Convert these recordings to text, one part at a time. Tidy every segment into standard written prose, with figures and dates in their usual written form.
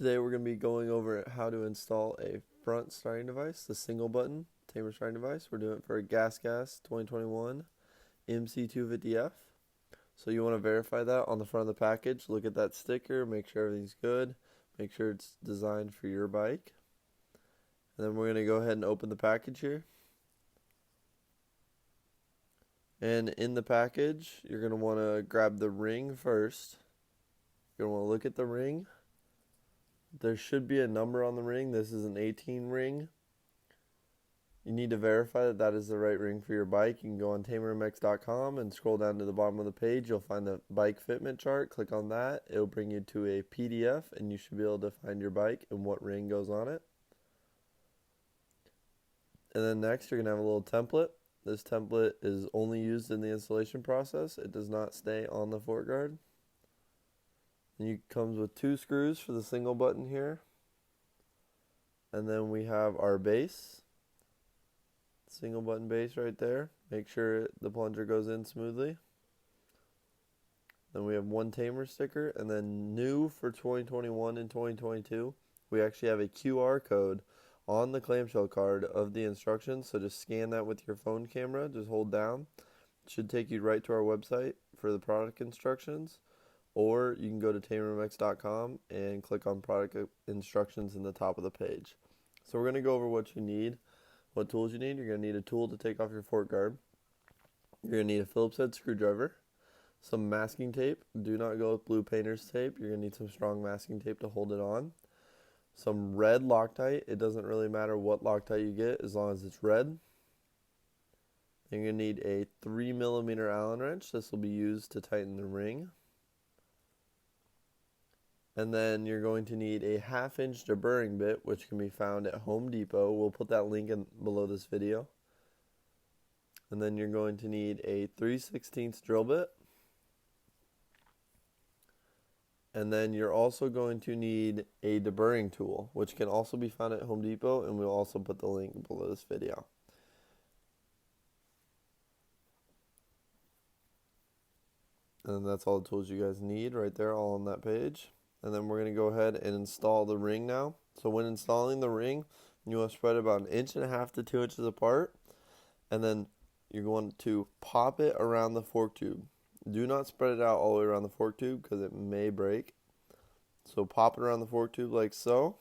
Today we're going to be going over how to install a front starting device, the single button Tamer starting device. We're doing it for a Gas 2021 MC250F. So you want to verify that on the front of the package. Look at that sticker, make sure everything's good, make sure it's designed for your bike. And then we're going to go ahead and open the package here. And in the package, you're going to want to grab the ring first. You're going to want to look at the ring. There should be a number on the ring. This is an 18 ring. You need to verify that that is the right ring for your bike. You can go on tamermx.com and scroll down to the bottom of the page. You'll find the bike fitment chart. Click on that. It'll bring you to a PDF, and you should be able to find your bike and what ring goes on it. And then next, you're going to have a little template. This template is only used in the installation process. It does not stay on the fork guard. And it comes with 2 screws for the single button here. And then we have our base. Single button base right there. Make sure the plunger goes in smoothly. Then we have 1 Tamer sticker. And then new for 2021 and 2022, we actually have a QR code on the clamshell card of the instructions. So just scan that with your phone camera. Just hold down. It should take you right to our website for the product instructions. Or you can go to tamermx.com and click on product instructions in the top of the page. So we're going to go over what you need, what tools you need. You're going to need a tool to take off your fork guard. You're going to need a Phillips head screwdriver, some masking tape. Do not go with blue painter's tape. You're going to need some strong masking tape to hold it on. Some red Loctite. It doesn't really matter what Loctite you get as long as it's red. Then you're going to need a 3mm Allen wrench. This will be used to tighten the ring. And then you're going to need a 1/2-inch deburring bit, which can be found at Home Depot. We'll put that link in below this video. And then you're going to need a 3/16 drill bit. And then you're also going to need a deburring tool, which can also be found at Home Depot, and we'll also put the link below this video. And that's all the tools you guys need right there, all on that page. And then we're going to go ahead and install the ring now. So when installing the ring, you want to spread it about 1.5 inches to 2 inches apart. And then you're going to pop it around the fork tube. Do not spread it out all the way around the fork tube because it may break. So pop it around the fork tube like so.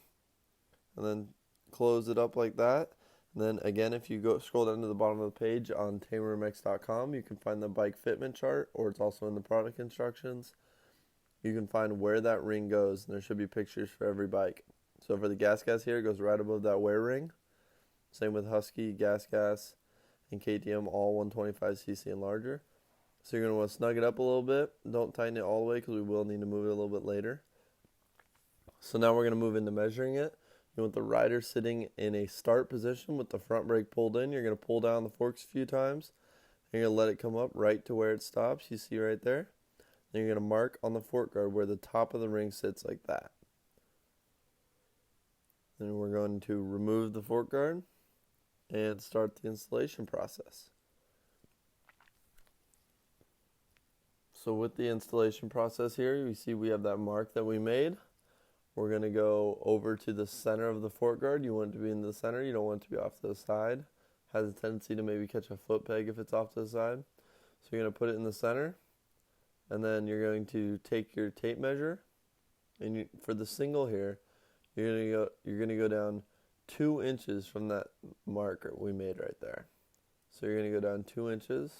And then close it up like that. And then again, if you go scroll down to the bottom of the page on tamermx.com, you can find the bike fitment chart, or it's also in the product instructions. You can find where that ring goes, and there should be pictures for every bike. So for the Gas here, it goes right above that wear ring. Same with Husky, Gas, and KTM, all 125cc and larger. So you're going to want to snug it up a little bit. Don't tighten it all the way because we will need to move it a little bit later. So now we're going to move into measuring it. You want the rider sitting in a start position with the front brake pulled in. You're going to pull down the forks a few times. And you're going to let it come up right to where it stops. You see right there. Then you're going to mark on the fork guard where the top of the ring sits like that. Then we're going to remove the fork guard and start the installation process. So with the installation process here, you see we have that mark that we made. We're going to go over to the center of the fork guard. You want it to be in the center. You don't want it to be off to the side. Has a tendency to maybe catch a foot peg if it's off to the side. So you're going to put it in the center. And then you're going to take your tape measure, and for the single here, you're going to go down 2 inches from that marker we made right there. So you're going to go down 2 inches,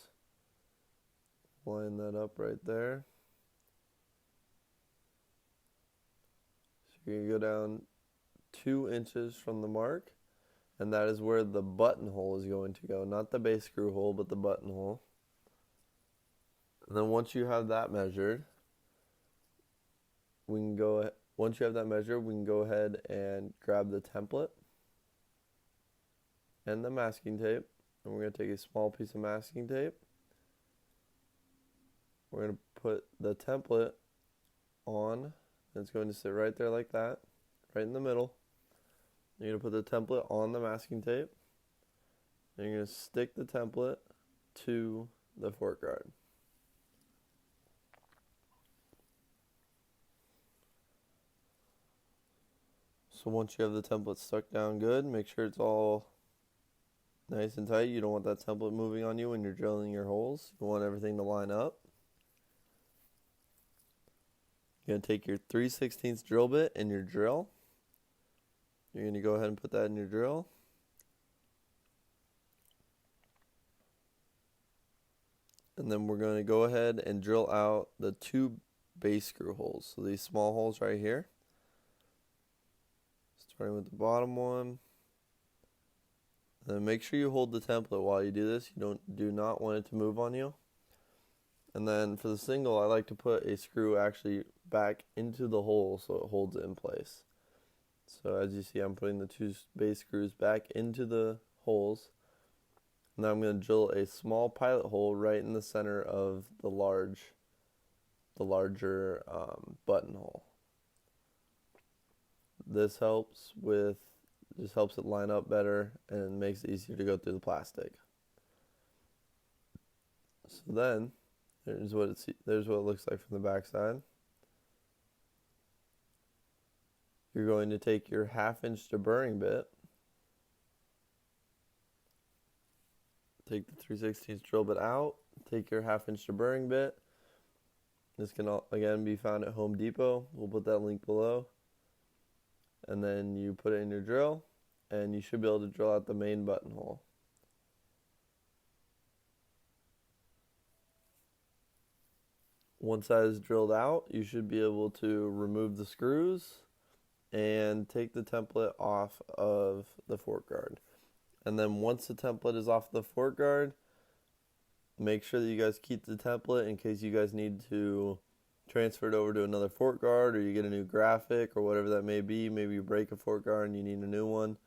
line that up right there. So you're going to go down 2 inches from the mark, and that is where the buttonhole is going to go, not the base screw hole, but the buttonhole. And then once you have that measured, we can go ahead and grab the template and the masking tape. And we're going to take a small piece of masking tape. We're going to put the template on. And it's going to sit right there like that, right in the middle. You're going to put the template on the masking tape. And you're going to stick the template to the fork guard. So once you have the template stuck down good, make sure it's all nice and tight. You don't want that template moving on you when you're drilling your holes. You want everything to line up. You're going to take your 3/16 drill bit and your drill. You're going to go ahead and put that in your drill. And then we're going to go ahead and drill out the 2 base screw holes. So these small holes right here. Starting with the bottom one. And then make sure you hold the template while you do this. You do not want it to move on you. And then for the single, I like to put a screw actually back into the hole so it holds it in place. So as you see, I'm putting the 2 base screws back into the holes. Now I'm going to drill a small pilot hole right in the center of the larger buttonhole. This helps it line up better and makes it easier to go through the plastic. So then there's what it looks like from the back side. You're going to take your 1/2-inch deburring bit, take the 3/16 drill bit out, take your 1/2-inch deburring bit. This can again be found at Home Depot. We'll put that link below. And then you put it in your drill, and you should be able to drill out the main buttonhole. Once that is drilled out, you should be able to remove the screws and take the template off of the fork guard. And then once the template is off the fork guard, make sure that you guys keep the template in case you guys need to transfer it over to another fork guard, or you get a new graphic or whatever that may be. Maybe you break a fork guard and you need a new one.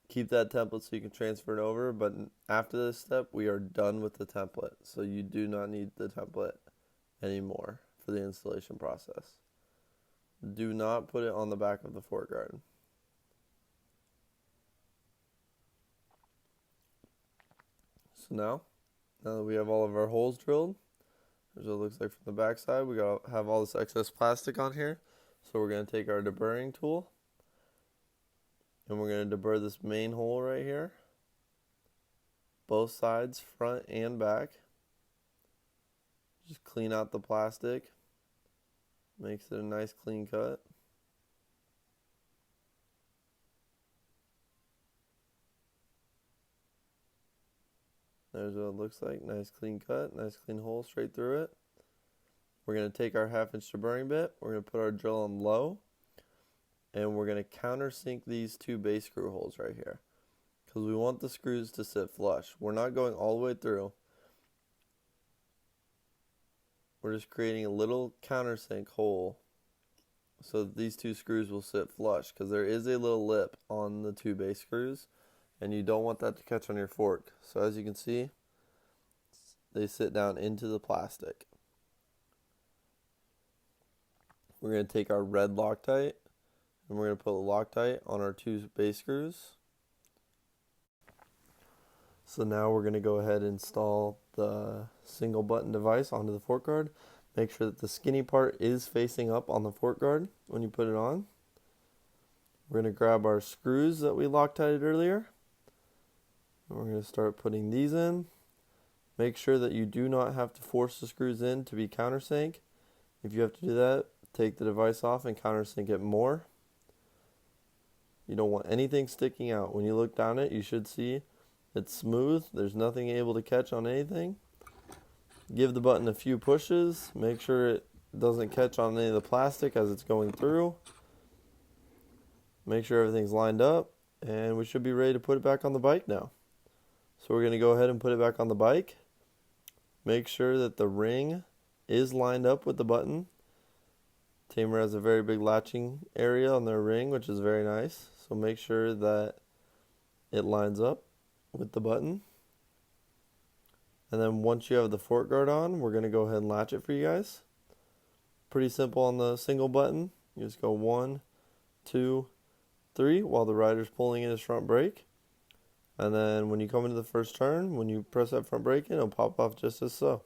Keep that template so you can transfer it over. But after this step, we are done with the template. So you do not need the template anymore for the installation process. Do not put it on the back of the fork guard. So now that we have all of our holes drilled, here's what it looks like from the back side. We got to have all this excess plastic on here. So we're going to take our deburring tool and we're going to deburr this main hole right here. Both sides, front and back. Just clean out the plastic. Makes it a nice clean cut. There's what it looks like. Nice clean cut. Nice clean hole straight through it. We're going to take our 1/2-inch deburring bit. We're going to put our drill on low. And we're going to countersink these 2 base screw holes right here. Because we want the screws to sit flush. We're not going all the way through. We're just creating a little countersink hole so that these 2 screws will sit flush, because there is a little lip on the 2 base screws and you don't want that to catch on your fork. So as you can see, they sit down into the plastic. We're going to take our red Loctite and we're going to put Loctite on our 2 base screws. So now we're going to go ahead and install the single button device onto the fork guard. Make sure that the skinny part is facing up on the fork guard when you put it on. We're going to grab our screws that we Loctited earlier. And we're going to start putting these in. Make sure that you do not have to force the screws in to be countersink. If you have to do that, take the device off and countersink it more. You don't want anything sticking out. When you look down it, you should see it's smooth. There's nothing able to catch on anything. Give the button a few pushes. Make sure it doesn't catch on any of the plastic as it's going through. Make sure everything's lined up. And we should be ready to put it back on the bike now. So we're going to go ahead and put it back on the bike. Make sure that the ring is lined up with the button. Tamer has a very big latching area on their ring, which is very nice. So make sure that it lines up with the button. And then once you have the fork guard on, we're going to go ahead and latch it for you guys. Pretty simple on the single button. You just go 1, 2, 3 while the rider's pulling in his front brake. And then when you come into the first turn, when you press that front brake in, it'll pop off just as so.